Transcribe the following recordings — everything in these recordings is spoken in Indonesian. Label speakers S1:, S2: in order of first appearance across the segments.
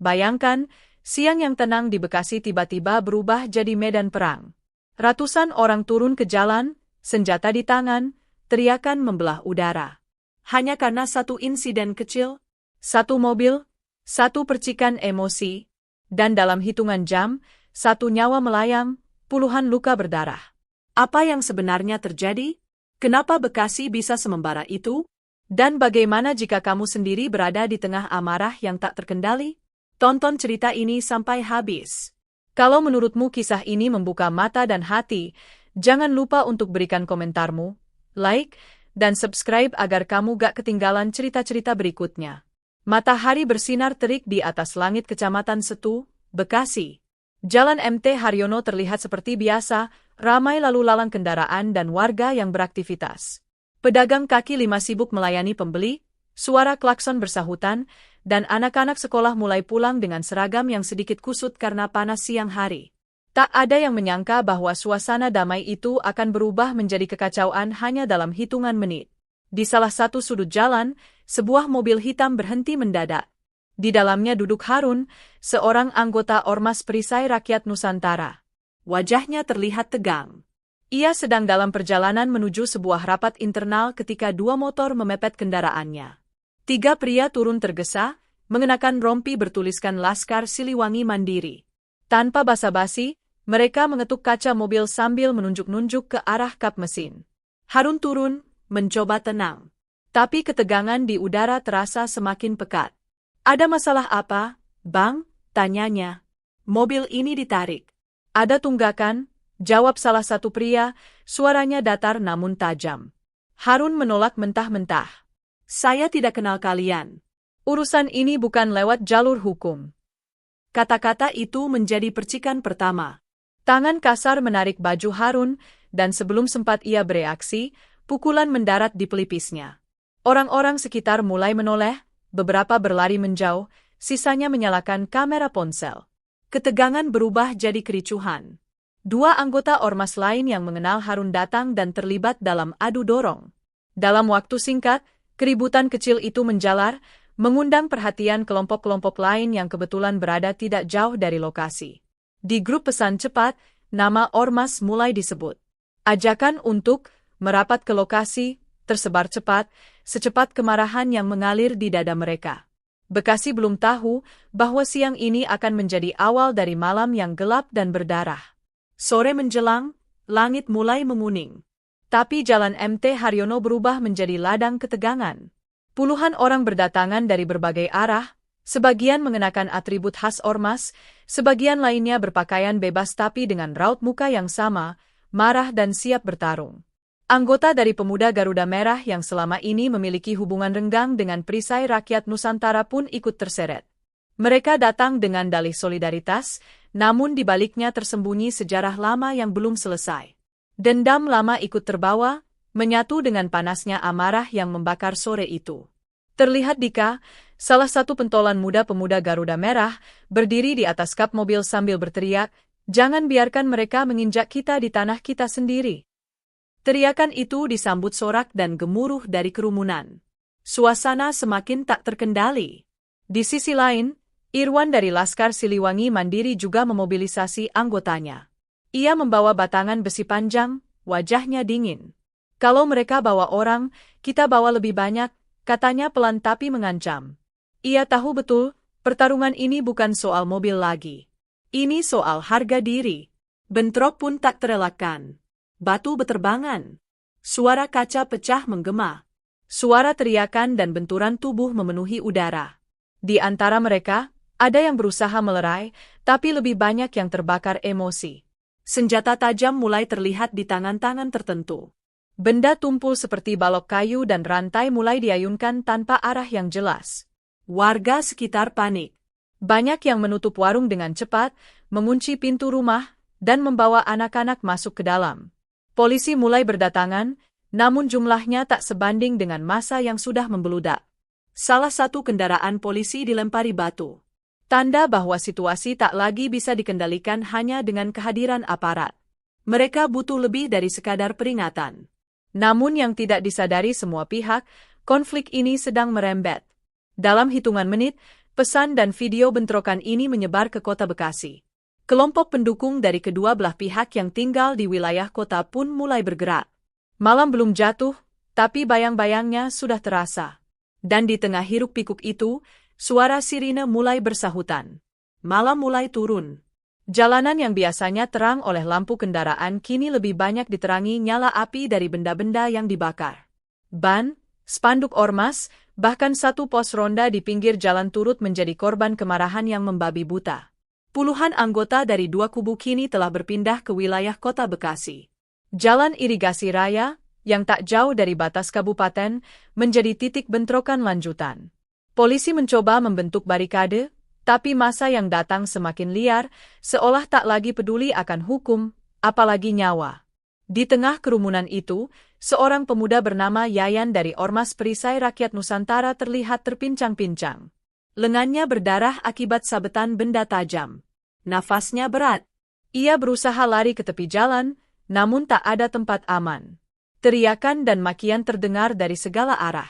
S1: Bayangkan, siang yang tenang di Bekasi tiba-tiba berubah jadi medan perang. Ratusan orang turun ke jalan, senjata di tangan, teriakan membelah udara. Hanya karena satu insiden kecil, satu mobil, satu percikan emosi, dan dalam hitungan jam, satu nyawa melayang, puluhan luka berdarah. Apa yang sebenarnya terjadi? Kenapa Bekasi bisa semembara itu? Dan bagaimana jika kamu sendiri berada di tengah amarah yang tak terkendali? Tonton cerita ini sampai habis. Kalau menurutmu kisah ini membuka mata dan hati, jangan lupa untuk berikan komentarmu, like, dan subscribe agar kamu gak ketinggalan cerita-cerita berikutnya. Matahari bersinar terik di atas langit Kecamatan Setu, Bekasi. Jalan MT Haryono terlihat seperti biasa, ramai lalu lalang kendaraan dan warga yang beraktivitas. Pedagang kaki lima sibuk melayani pembeli, suara klakson bersahutan, dan anak-anak sekolah mulai pulang dengan seragam yang sedikit kusut karena panas siang hari. Tak ada yang menyangka bahwa suasana damai itu akan berubah menjadi kekacauan hanya dalam hitungan menit. Di salah satu sudut jalan, sebuah mobil hitam berhenti mendadak. Di dalamnya duduk Harun, seorang anggota Ormas Perisai Rakyat Nusantara. Wajahnya terlihat tegang. Ia sedang dalam perjalanan menuju sebuah rapat internal ketika dua motor memepet kendaraannya. Tiga pria turun tergesa, mengenakan rompi bertuliskan Laskar Siliwangi Mandiri. Tanpa basa-basi, mereka mengetuk kaca mobil sambil menunjuk-nunjuk ke arah kap mesin. Harun turun, mencoba tenang. Tapi ketegangan di udara terasa semakin pekat. Ada masalah apa, Bang? Tanyanya. Mobil ini ditarik. Ada tunggakan, jawab salah satu pria, suaranya datar namun tajam. Harun menolak mentah-mentah. Saya tidak kenal kalian. Urusan ini bukan lewat jalur hukum. Kata-kata itu menjadi percikan pertama. Tangan kasar menarik baju Harun, dan sebelum sempat ia bereaksi, pukulan mendarat di pelipisnya. Orang-orang sekitar mulai menoleh, beberapa berlari menjauh, sisanya menyalakan kamera ponsel. Ketegangan berubah jadi kericuhan. Dua anggota ormas lain yang mengenal Harun datang dan terlibat dalam adu dorong. Dalam waktu singkat, keributan kecil itu menjalar, mengundang perhatian kelompok-kelompok lain yang kebetulan berada tidak jauh dari lokasi. Di grup pesan cepat, nama ormas mulai disebut. Ajakan untuk merapat ke lokasi tersebar cepat, secepat kemarahan yang mengalir di dada mereka. Bekasi belum tahu bahwa siang ini akan menjadi awal dari malam yang gelap dan berdarah. Sore menjelang, langit mulai menguning. Tapi jalan MT Haryono berubah menjadi ladang ketegangan. Puluhan orang berdatangan dari berbagai arah, sebagian mengenakan atribut khas ormas, sebagian lainnya berpakaian bebas tapi dengan raut muka yang sama, marah dan siap bertarung. Anggota dari Pemuda Garuda Merah yang selama ini memiliki hubungan renggang dengan Perisai Rakyat Nusantara pun ikut terseret. Mereka datang dengan dalih solidaritas, namun di baliknya tersembunyi sejarah lama yang belum selesai. Dendam lama ikut terbawa, menyatu dengan panasnya amarah yang membakar sore itu. Terlihat Dika, salah satu pentolan muda Pemuda Garuda Merah, berdiri di atas kap mobil sambil berteriak, "Jangan biarkan mereka menginjak kita di tanah kita sendiri." Teriakan itu disambut sorak dan gemuruh dari kerumunan. Suasana semakin tak terkendali. Di sisi lain, Irwan dari Laskar Siliwangi Mandiri juga memobilisasi anggotanya. Ia membawa batangan besi panjang, wajahnya dingin. "Kalau mereka bawa orang, kita bawa lebih banyak," katanya pelan tapi mengancam. Ia tahu betul, pertarungan ini bukan soal mobil lagi. Ini soal harga diri. Bentrok pun tak terelakkan. Batu beterbangan. Suara kaca pecah menggema. Suara teriakan dan benturan tubuh memenuhi udara. Di antara mereka, ada yang berusaha melerai, tapi lebih banyak yang terbakar emosi. Senjata tajam mulai terlihat di tangan-tangan tertentu. Benda tumpul seperti balok kayu dan rantai mulai diayunkan tanpa arah yang jelas. Warga sekitar panik. Banyak yang menutup warung dengan cepat, mengunci pintu rumah, dan membawa anak-anak masuk ke dalam. Polisi mulai berdatangan, namun jumlahnya tak sebanding dengan massa yang sudah membeludak. Salah satu kendaraan polisi dilempari batu. Tanda bahwa situasi tak lagi bisa dikendalikan hanya dengan kehadiran aparat. Mereka butuh lebih dari sekadar peringatan. Namun yang tidak disadari semua pihak, konflik ini sedang merembet. Dalam hitungan menit, Pesan dan video bentrokan ini menyebar ke kota Bekasi. Kelompok pendukung dari kedua belah pihak yang tinggal di wilayah kota pun mulai bergerak. Malam belum jatuh, tapi bayang-bayangnya sudah terasa. Dan di tengah hiruk-pikuk itu, suara sirine mulai bersahutan. Malam mulai turun. Jalanan yang biasanya terang oleh lampu kendaraan kini lebih banyak diterangi nyala api dari benda-benda yang dibakar. Ban, spanduk ormas, bahkan satu pos ronda di pinggir jalan turut menjadi korban kemarahan yang membabi buta. Puluhan anggota dari dua kubu kini telah berpindah ke wilayah kota Bekasi. Jalan irigasi raya, yang tak jauh dari batas kabupaten, menjadi titik bentrokan lanjutan. Polisi mencoba membentuk barikade, tapi massa yang datang semakin liar, seolah tak lagi peduli akan hukum, apalagi nyawa. Di tengah kerumunan itu, seorang pemuda bernama Yayan dari Ormas Perisai Rakyat Nusantara terlihat terpincang-pincang. Lengannya berdarah akibat sabetan benda tajam. Nafasnya berat. Ia berusaha lari ke tepi jalan, namun tak ada tempat aman. Teriakan dan makian terdengar dari segala arah.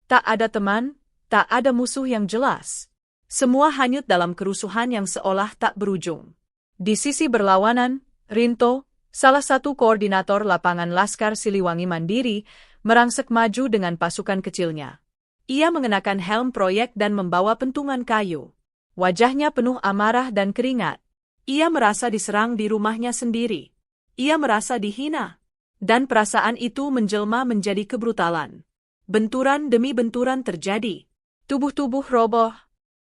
S1: Tak ada teman, tak ada musuh yang jelas. Semua hanyut dalam kerusuhan yang seolah tak berujung. Di sisi berlawanan, Rinto, salah satu koordinator lapangan Laskar Siliwangi Mandiri, merangsek maju dengan pasukan kecilnya. Ia mengenakan helm proyek dan membawa pentungan kayu. Wajahnya penuh amarah dan keringat. Ia merasa diserang di rumahnya sendiri. Ia merasa dihina. Dan perasaan itu menjelma menjadi kebrutalan. Benturan demi benturan terjadi. Tubuh-tubuh roboh.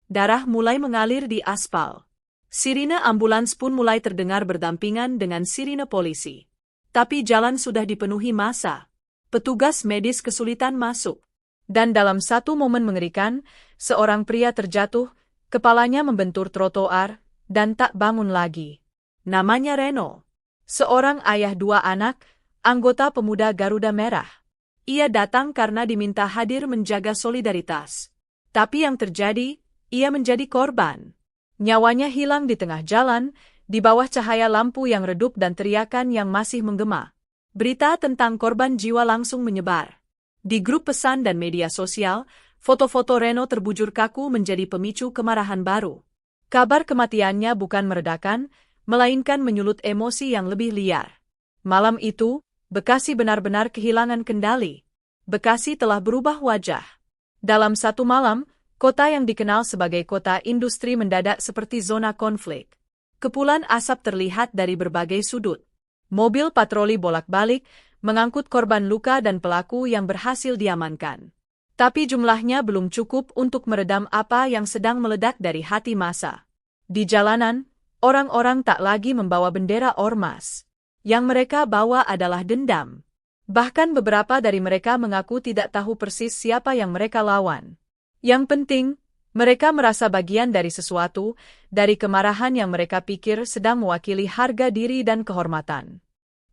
S1: Darah mulai mengalir di aspal. Sirine ambulans pun mulai terdengar berdampingan dengan sirine polisi. Tapi jalan sudah dipenuhi massa. Petugas medis kesulitan masuk. Dan dalam satu momen mengerikan, seorang pria terjatuh, kepalanya membentur trotoar, dan tak bangun lagi. Namanya Reno. Seorang ayah dua anak, anggota pemuda Garuda Merah. Ia datang karena diminta hadir menjaga solidaritas. Tapi yang terjadi, ia menjadi korban. Nyawanya hilang di tengah jalan, di bawah cahaya lampu yang redup dan teriakan yang masih menggema. Berita tentang korban jiwa langsung menyebar. Di grup pesan dan media sosial, foto-foto Reno terbujur kaku menjadi pemicu kemarahan baru. Kabar kematiannya bukan meredakan, melainkan menyulut emosi yang lebih liar. Malam itu, Bekasi benar-benar kehilangan kendali. Bekasi telah berubah wajah. Dalam satu malam, kota yang dikenal sebagai kota industri mendadak seperti zona konflik. Kepulan asap terlihat dari berbagai sudut. Mobil patroli bolak-balik, mengangkut korban luka dan pelaku yang berhasil diamankan. Tapi jumlahnya belum cukup untuk meredam apa yang sedang meledak dari hati massa. Di jalanan, orang-orang tak lagi membawa bendera ormas. Yang mereka bawa adalah dendam. Bahkan beberapa dari mereka mengaku tidak tahu persis siapa yang mereka lawan. Yang penting, mereka merasa bagian dari sesuatu, dari kemarahan yang mereka pikir sedang mewakili harga diri dan kehormatan.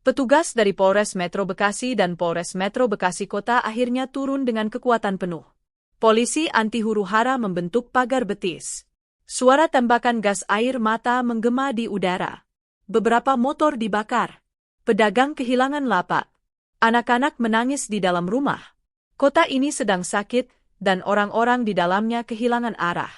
S1: Petugas dari Polres Metro Bekasi dan Polres Metro Bekasi Kota akhirnya turun dengan kekuatan penuh. Polisi anti huru-hara membentuk pagar betis. Suara tembakan gas air mata menggema di udara. Beberapa motor dibakar. Pedagang kehilangan lapak. Anak-anak menangis di dalam rumah. Kota ini sedang sakit, dan orang-orang di dalamnya kehilangan arah.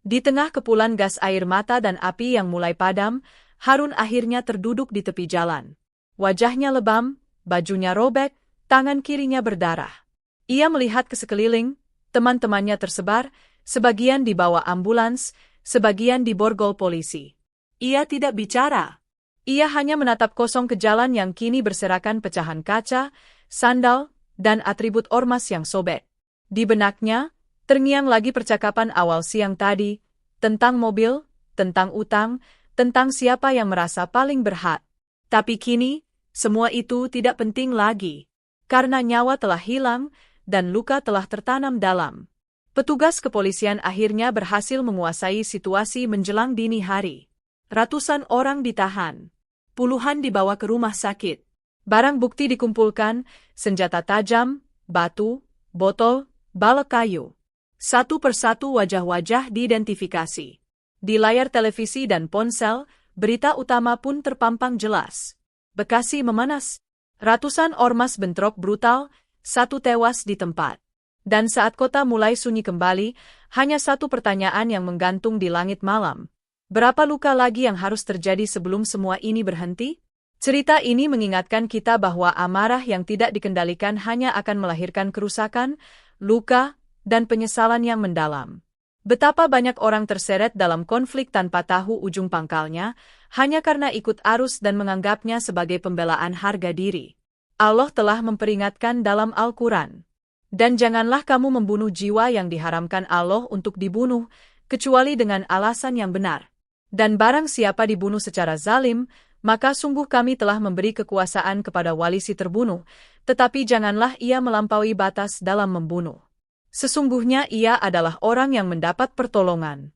S1: Di tengah kepulan gas air mata dan api yang mulai padam, Harun akhirnya terduduk di tepi jalan. Wajahnya lebam, bajunya robek, tangan kirinya berdarah. Ia melihat ke sekeliling, teman-temannya tersebar, sebagian dibawa ambulans, sebagian diborgol polisi. Ia tidak bicara. Ia hanya menatap kosong ke jalan yang kini berserakan pecahan kaca, sandal, dan atribut ormas yang sobek. Di benaknya, terngiang lagi percakapan awal siang tadi, tentang mobil, tentang utang, tentang siapa yang merasa paling berhak. Tapi kini, semua itu tidak penting lagi. Karena nyawa telah hilang, dan luka telah tertanam dalam. Petugas kepolisian akhirnya berhasil menguasai situasi menjelang dini hari. Ratusan orang ditahan. Puluhan dibawa ke rumah sakit. Barang bukti dikumpulkan, senjata tajam, batu, botol, balok kayu. Satu persatu wajah-wajah diidentifikasi. Di layar televisi dan ponsel, berita utama pun terpampang jelas. Bekasi memanas. Ratusan ormas bentrok brutal, satu tewas di tempat. Dan saat kota mulai sunyi kembali, hanya satu pertanyaan yang menggantung di langit malam. Berapa luka lagi yang harus terjadi sebelum semua ini berhenti? Cerita ini mengingatkan kita bahwa amarah yang tidak dikendalikan hanya akan melahirkan kerusakan, luka, dan penyesalan yang mendalam. Betapa banyak orang terseret dalam konflik tanpa tahu ujung pangkalnya, hanya karena ikut arus dan menganggapnya sebagai pembelaan harga diri. Allah telah memperingatkan dalam Al-Quran. Dan janganlah kamu membunuh jiwa yang diharamkan Allah untuk dibunuh, kecuali dengan alasan yang benar. Dan barang siapa dibunuh secara zalim, maka sungguh kami telah memberi kekuasaan kepada wali si terbunuh, tetapi janganlah ia melampaui batas dalam membunuh. Sesungguhnya ia adalah orang yang mendapat pertolongan.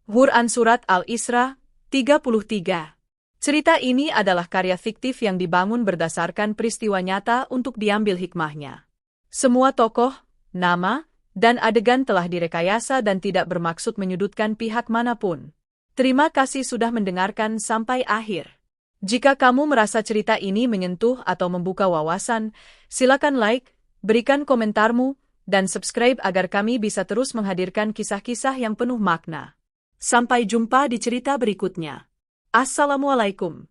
S1: Quran Surat Al-Isra 33. Cerita ini adalah karya fiktif yang dibangun berdasarkan peristiwa nyata untuk diambil hikmahnya. Semua tokoh, nama, dan adegan telah direkayasa dan tidak bermaksud menyudutkan pihak manapun. Terima kasih sudah mendengarkan sampai akhir. Jika kamu merasa cerita ini menyentuh atau membuka wawasan, silakan like, berikan komentarmu, dan subscribe agar kami bisa terus menghadirkan kisah-kisah yang penuh makna. Sampai jumpa di cerita berikutnya. Assalamualaikum.